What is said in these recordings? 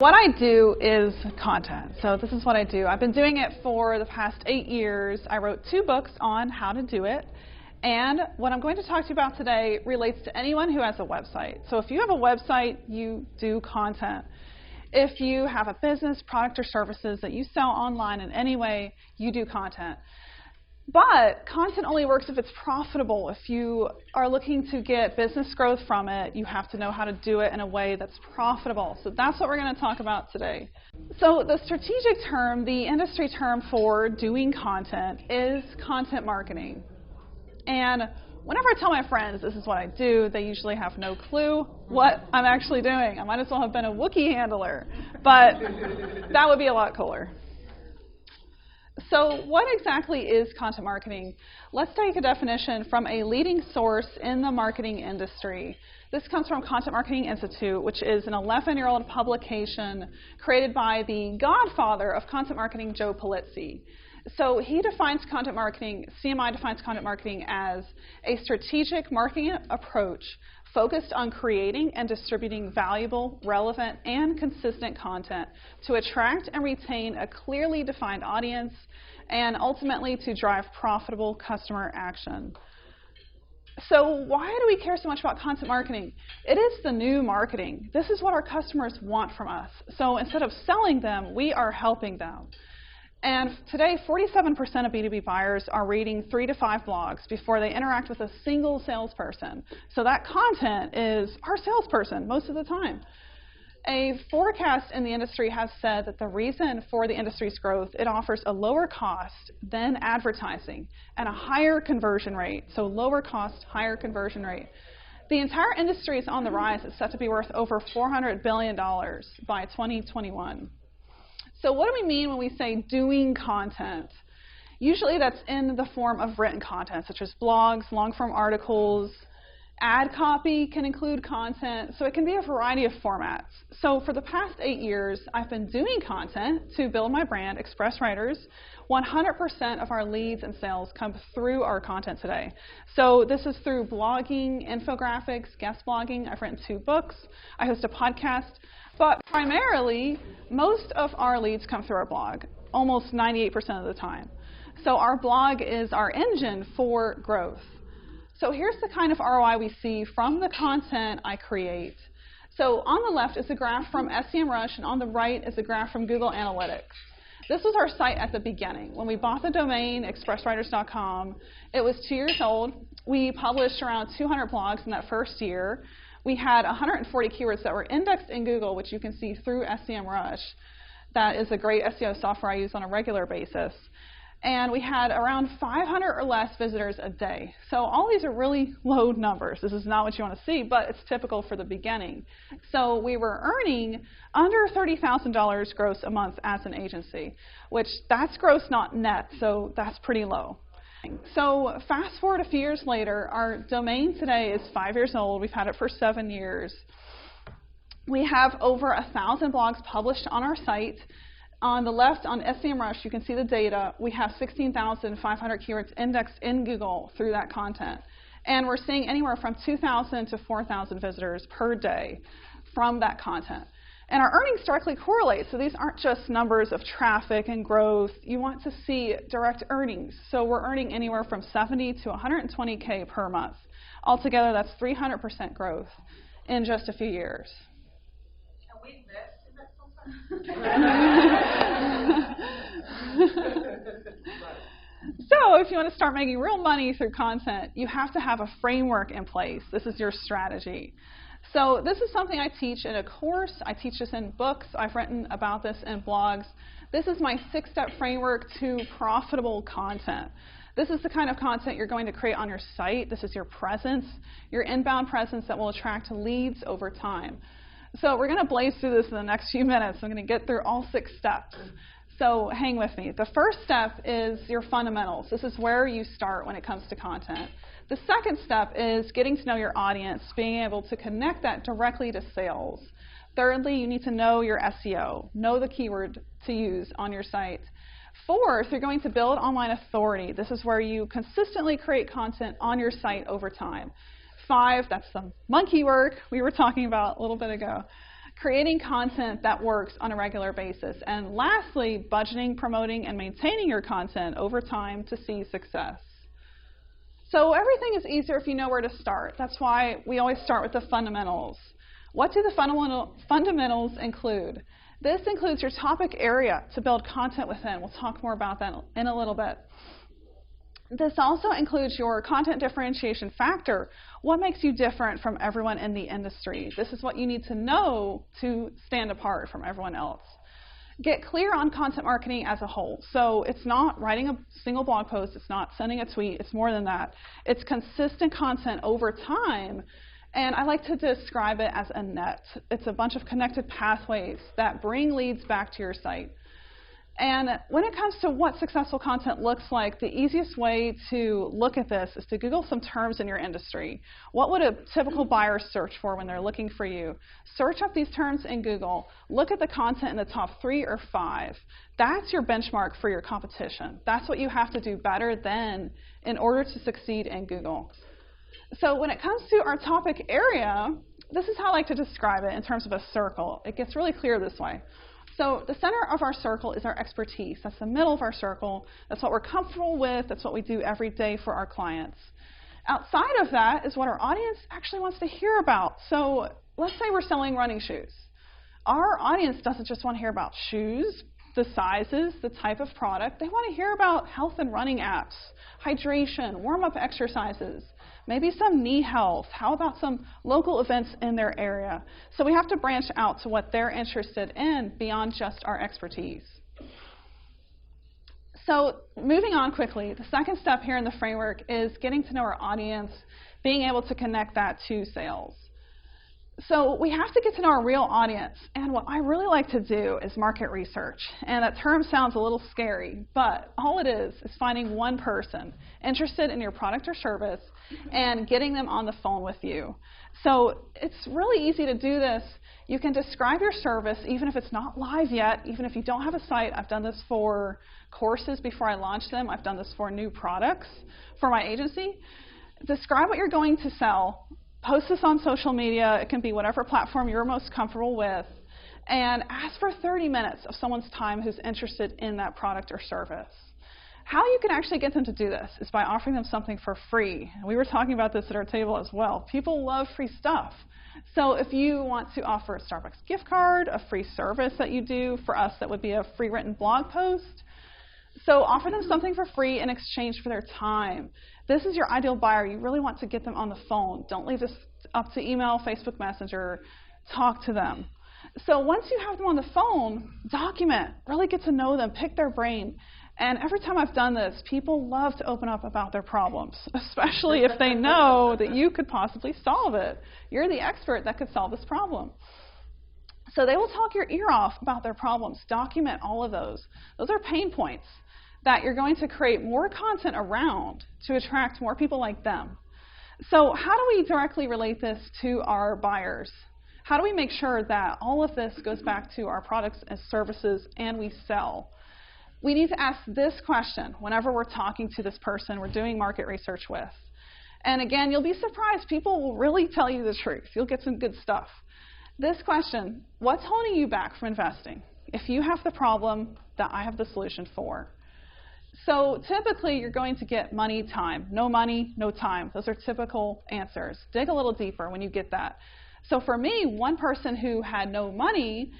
What I do is content. So this is what I do. I've been doing it for the past 8 years. I wrote 2 books on how to do it. And what I'm going to talk to you about today relates to anyone who has a website. So if you have a website, you do content. If you have a business, product, or services that you sell online in any way, you do content. But content only works if it's profitable. If you are looking to get business growth from it, you have to know how to do it in a way that's profitable. So that's what we're going to talk about today. So the strategic term, the industry term for doing content is content marketing. And whenever I tell my friends this is what I do, they usually have no clue what I'm actually doing. I might as well have been a Wookiee handler, but that would be a lot cooler. So what exactly is content marketing? Let's take a definition from a leading source in the marketing industry. This comes from Content Marketing Institute, which is an 11-year-old publication created by the godfather of content marketing, Joe Pulizzi. So he defines content marketing, CMI defines content marketing as a strategic marketing approach focused on creating and distributing valuable, relevant, and consistent content to attract and retain a clearly defined audience and ultimately to drive profitable customer action. So why do we care so much about content marketing? It is the new marketing. This is what our customers want from us. So instead of selling them, we are helping them. And today, 47% of B2B buyers are reading 3 to 5 blogs before they interact with a single salesperson. So that content is our salesperson most of the time. A forecast in the industry has said that the reason for the industry's growth, it offers a lower cost than advertising and a higher conversion rate. So lower cost, higher conversion rate. The entire industry is on the rise. It's set to be worth over $400 billion by 2021. So what do we mean when we say doing content? Usually that's in the form of written content, such as blogs, long-form articles. Ad copy can include content, so it can be a variety of formats. So for the past 8 years, I've been doing content to build my brand, Express Writers. 100% of our leads and sales come through our content today. So this is through blogging, infographics, guest blogging. I've written 2 books. I host a podcast. But primarily, most of our leads come through our blog, almost 98% of the time. So our blog is our engine for growth. So here's the kind of ROI we see from the content I create. So on the left is a graph from SEMrush, and on the right is a graph from Google Analytics. This was our site at the beginning. When we bought the domain, expresswriters.com, it was 2 years old. We published around 200 blogs in that first year. We had 140 keywords that were indexed in Google, which you can see through SEMrush. That is a great SEO software I use on a regular basis. And we had around 500 or less visitors a day. So all these are really low numbers. This is not what you want to see, but it's typical for the beginning. So we were earning under $30,000 gross a month as an agency, which that's gross, not net, so that's pretty low. So fast forward a few years later, our domain today is 5 years old. We've had it for 7 years. We have over 1,000 blogs published on our site. On the left, on SEMrush, you can see the data. We have 16,500 keywords indexed in Google through that content. And we're seeing anywhere from 2,000 to 4,000 visitors per day from that content. And our earnings directly correlate, so these aren't just numbers of traffic and growth. You want to see direct earnings. So we're earning anywhere from 70 to 120K per month. Altogether, that's 300% growth in just a few years. Can we invest in that sometime? So if you want to start making real money through content, you have to have a framework in place. This is your strategy. So this is something I teach in a course. I teach this in books. I've written about this in blogs. This is my 6-step framework to profitable content. This is the kind of content you're going to create on your site. This is your presence, your inbound presence that will attract leads over time. So we're going to blaze through this in the next few minutes. I'm going to get through all 6 steps. So hang with me. The first step is your fundamentals. This is where you start when it comes to content. The second step is getting to know your audience, being able to connect that directly to sales. Thirdly, you need to know your SEO, know the keyword to use on your site. Fourth, you're going to build online authority. This is where you consistently create content on your site over time. 5, that's the monkey work we were talking about a little bit ago. creating content that works on a regular basis. And lastly, budgeting, promoting, and maintaining your content over time to see success. So everything is easier if you know where to start. That's why we always start with the fundamentals. What do the fundamentals include? This includes your topic area to build content within. We'll talk more about that in a little bit. This also includes your content differentiation factor. What makes you different from everyone in the industry? This is what you need to know to stand apart from everyone else. Get clear on content marketing as a whole. So it's not writing a single blog post. It's not sending a tweet. It's more than that. It's consistent content over time. And I like to describe it as a net. It's a bunch of connected pathways that bring leads back to your site. And when it comes to what successful content looks like, the easiest way to look at this is to Google some terms in your industry. What would a typical buyer search for when they're looking for you? Search up these terms in Google. Look at the content in the top 3 or 5. That's your benchmark for your competition. That's what you have to do better than in order to succeed in Google. So when it comes to our topic area, this is how I like to describe it in terms of a circle. It gets really clear this way. So the center of our circle is our expertise. That's the middle of our circle. That's what we're comfortable with. That's what we do every day for our clients. Outside of that is what our audience actually wants to hear about. So let's say we're selling running shoes. Our audience doesn't just want to hear about shoes, the sizes, the type of product. They want to hear about health and running apps, hydration, warm-up exercises, maybe some knee health. How about some local events in their area? So we have to branch out to what they're interested in beyond just our expertise. So moving on quickly, the second step here in the framework is getting to know our audience, being able to connect that to sales. So we have to get to know our real audience, and what I really like to do is market research. And that term sounds a little scary, but all it is finding one person interested in your product or service and getting them on the phone with you. So it's really easy to do this. You can describe your service even if it's not live yet, even if you don't have a site. I've done this for courses before I launch them. I've done this for new products for my agency. Describe what you're going to sell. Post this on social media. It can be whatever platform you're most comfortable with. And ask for 30 minutes of someone's time who's interested in that product or service. How you can actually get them to do this is by offering them something for free. We were talking about this at our table as well. People love free stuff. So if you want to offer a Starbucks gift card, a free service that you do, for us that would be a free written blog post. So offer them something for free in exchange for their time. This is your ideal buyer. You really want to get them on the phone. Don't leave this up to email, Facebook Messenger. Talk to them. So once you have them on the phone, document. Really get to know them. Pick their brain. And every time I've done this, people love to open up about their problems, especially if they know that you could possibly solve it. You're the expert that could solve this problem. So they will talk your ear off about their problems. Document all of those. Those are pain points that you're going to create more content around to attract more people like them. So how do we directly relate this to our buyers? How do we make sure that all of this goes back to our products and services and we sell? We need to ask this question whenever we're talking to this person we're doing market research with. And again, you'll be surprised. People will really tell you the truth. You'll get some good stuff. This question, what's holding you back from investing? If you have the problem that I have the solution for. So typically, you're going to get money, time. No money, no time. Those are typical answers. Dig a little deeper when you get that. So for me, one person who had no money,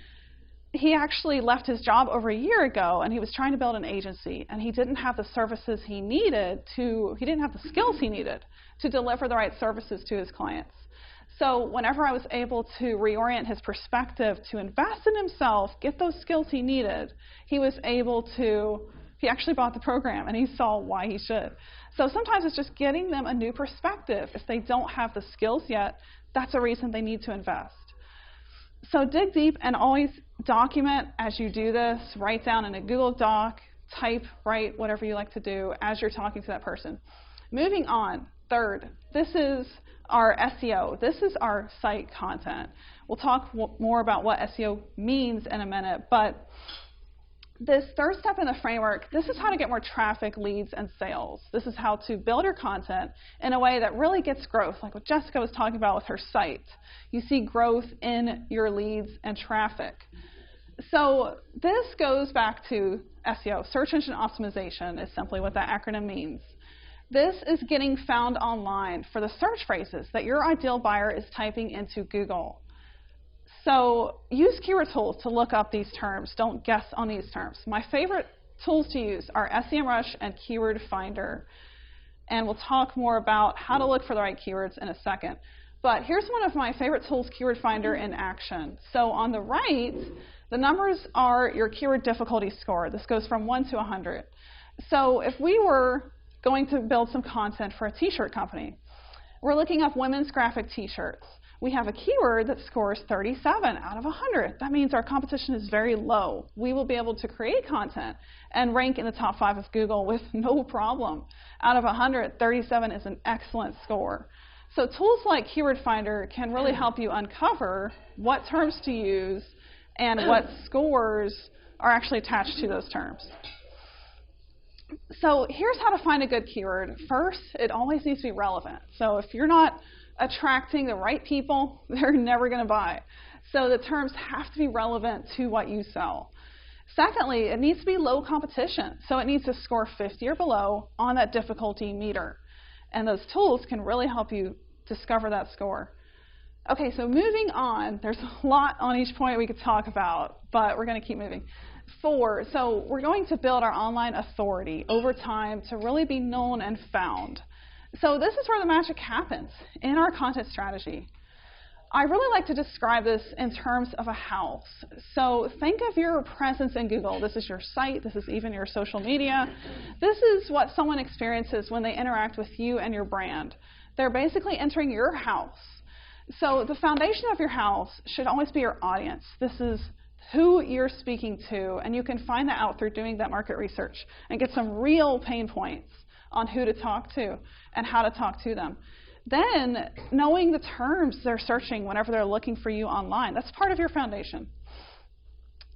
he actually left his job over a year ago, and he was trying to build an agency, and he didn't have the services he needed he didn't have the skills he needed to deliver the right services to his clients. So whenever I was able to reorient his perspective to invest in himself, get those skills he needed, he actually bought the program, and he saw why he should. So sometimes it's just getting them a new perspective. If they don't have the skills yet, that's a reason they need to invest. So dig deep and always document as you do this. Write down in a Google Doc, type, write, whatever you like to do as you're talking to that person. Moving on, third, this is our SEO. This is our site content. We'll talk more about what SEO means in a minute, but This third step in the framework, this is how to get more traffic, leads, and sales. This is how to build your content in a way that really gets growth, like what Jessica was talking about with her site. You see growth in your leads and traffic. So this goes back to SEO. Search engine optimization is simply what that acronym means. This is getting found online for the search phrases that your ideal buyer is typing into Google. So use keyword tools to look up these terms. Don't guess on these terms. My favorite tools to use are SEMrush and Keyword Finder. And we'll talk more about how to look for the right keywords in a second. But here's one of my favorite tools, Keyword Finder in action. So on the right, the numbers are your keyword difficulty score. This goes from 1 to 100. So if we were going to build some content for a t-shirt company, we're looking up women's graphic t-shirts. We have a keyword that scores 37 out of 100. That means our competition is very low. We will be able to create content and rank in the top 5 of Google with no problem. Out of 100, 37 is an excellent score. So tools like Keyword Finder can really help you uncover what terms to use and what scores are actually attached to those terms. So here's how to find a good keyword. First, it always needs to be relevant. So if you're not attracting the right people, they're never going to buy. So the terms have to be relevant to what you sell. Secondly, it needs to be low competition. So it needs to score 50 or below on that difficulty meter. And those tools can really help you discover that score. Okay, so moving on. There's a lot on each point we could talk about, but we're going to keep moving. 4, so we're going to build our online authority over time to really be known and found. So this is where the magic happens in our content strategy. I really like to describe this in terms of a house. So think of your presence in Google. This is your site. This is even your social media. This is what someone experiences when they interact with you and your brand. They're basically entering your house. So the foundation of your house should always be your audience. This is who you're speaking to, and you can find that out through doing that market research and get some real pain points on who to talk to and how to talk to them. Then knowing the terms they're searching whenever they're looking for you online, that's part of your foundation.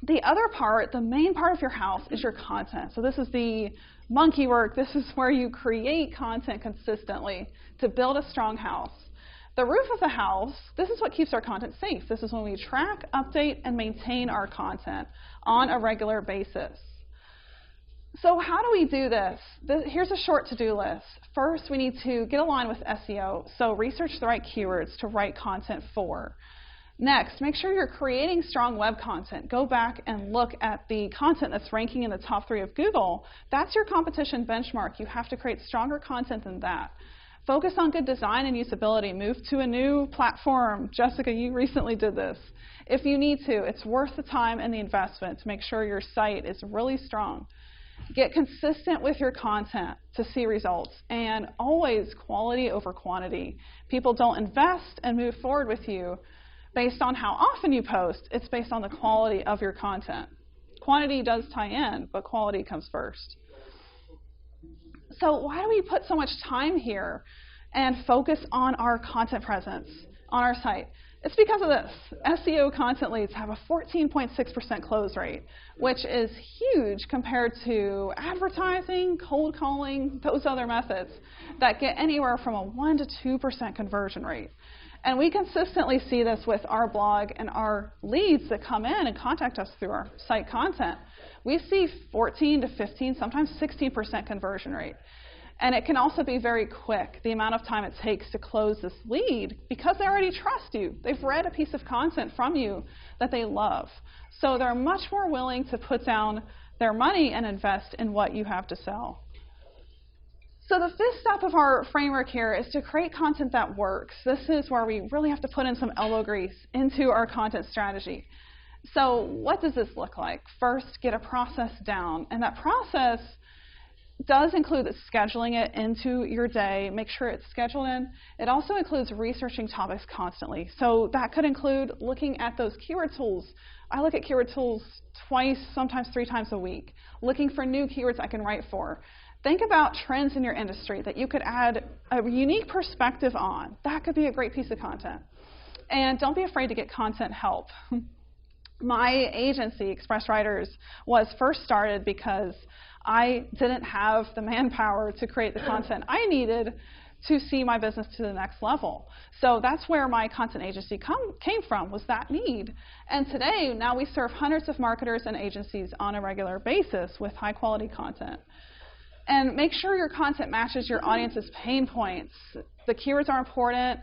The other part, the main part of your house, is your content. So this is the monkey work. This is where you create content consistently to build a strong house. The roof of the house, this is what keeps our content safe. This is when we track, update, and maintain our content on a regular basis. So how do we do this? Here's a short to-do list. First, we need to get aligned with SEO, so research the right keywords to write content for. Next, make sure you're creating strong web content. Go back and look at the content that's ranking in the top 3 of Google. That's your competition benchmark. You have to create stronger content than that. Focus on good design and usability. Move to a new platform. Jessica, you recently did this. If you need to, it's worth the time and the investment to make sure your site is really strong. Get consistent with your content to see results, and always quality over quantity. People don't invest and move forward with you based on how often you post. It's based on the quality of your content. Quantity does tie in, but quality comes first. So why do we put so much time here and focus on our content presence on our site? It's because of this. SEO content leads have a 14.6% close rate, which is huge compared to advertising, cold calling, those other methods that get anywhere from a 1 to 2% conversion rate. And we consistently see this with our blog and our leads that come in and contact us through our site content. We see 14 to 15, sometimes 16% conversion rate. And it can also be very quick, the amount of time it takes to close this lead, because they already trust you. They've read a piece of content from you that they love. So they're much more willing to put down their money and invest in what you have to sell. So the 5th step of our framework here is to create content that works. This is where we really have to put in some elbow grease into our content strategy. So what does this look like? First, get a process down. And that process does include scheduling it into your day. Make sure it's scheduled in. It also includes researching topics constantly. So that could include looking at those keyword tools. I look at keyword tools twice, sometimes 3 times a week, looking for new keywords I can write for. Think about trends in your industry that you could add a unique perspective on. That could be a great piece of content. And don't be afraid to get content help. My agency, Express Writers, was first started because I didn't have the manpower to create the content I needed to see my business to the next level. So that's where my content agency came from, was that need. And today, now we serve hundreds of marketers and agencies on a regular basis with high quality content. And make sure your content matches your audience's pain points. The keywords are important,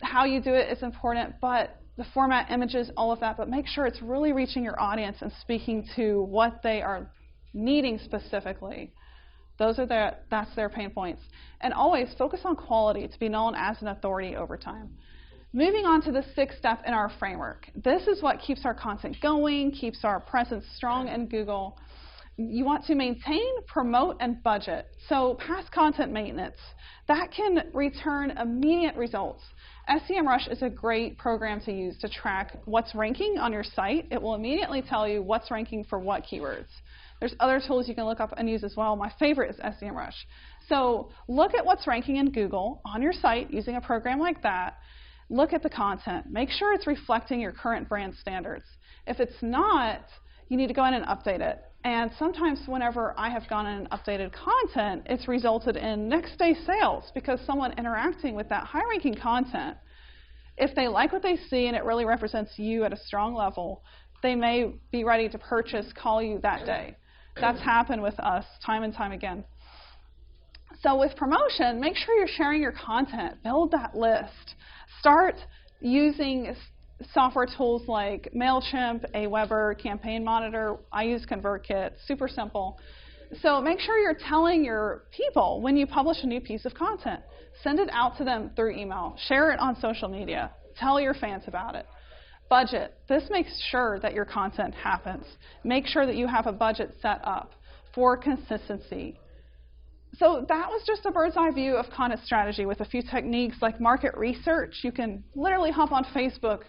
how you do it is important, but the format, images, all of that, but make sure it's really reaching your audience and speaking to what they are needing specifically. That's their pain points. And always focus on quality to be known as an authority over time. Moving on to the sixth step in our framework. This is what keeps our content going, keeps our presence strong in Google. You want to maintain, promote, and budget. So past content maintenance, that can return immediate results. SEMrush is a great program to use to track what's ranking on your site. It will immediately tell you what's ranking for what keywords. There's other tools you can look up and use as well. My favorite is SEMrush. So look at what's ranking in Google on your site using a program like that. Look at the content. Make sure it's reflecting your current brand standards. If it's not, you need to go in and update it. And sometimes whenever I have gone in and updated content, it's resulted in next day sales because someone interacting with that high-ranking content, if they like what they see and it really represents you at a strong level, they may be ready to purchase, call you that day. That's happened with us time and time again. So with promotion, make sure you're sharing your content. Build that list. Start using software tools like MailChimp, Aweber, Campaign Monitor. I use ConvertKit. Super simple. So make sure you're telling your people when you publish a new piece of content. Send it out to them through email. Share it on social media. Tell your fans about it. Budget. This makes sure that your content happens. Make sure that you have a budget set up for consistency. So that was just a bird's eye view of content strategy with a few techniques like market research. You can literally hop on Facebook,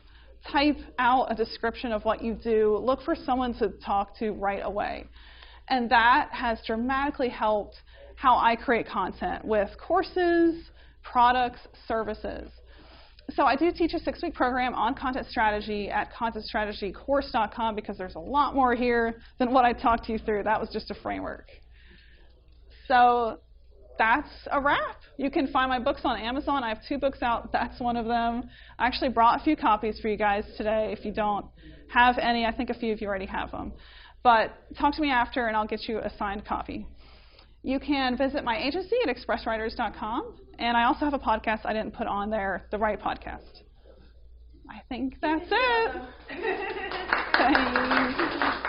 type out a description of what you do, look for someone to talk to right away. And that has dramatically helped how I create content with courses, products, services. So I do teach a 6-week program on content strategy at contentstrategycourse.com because there's a lot more here than what I talked you through. That was just a framework. So that's a wrap. You can find my books on Amazon. I have 2 books out. That's one of them. I actually brought a few copies for you guys today. If you don't have any, I think a few of you already have them. But talk to me after and I'll get you a signed copy. You can visit my agency at expresswriters.com. And I also have a podcast I didn't put on there, The Right Podcast. I think that's it. Thanks.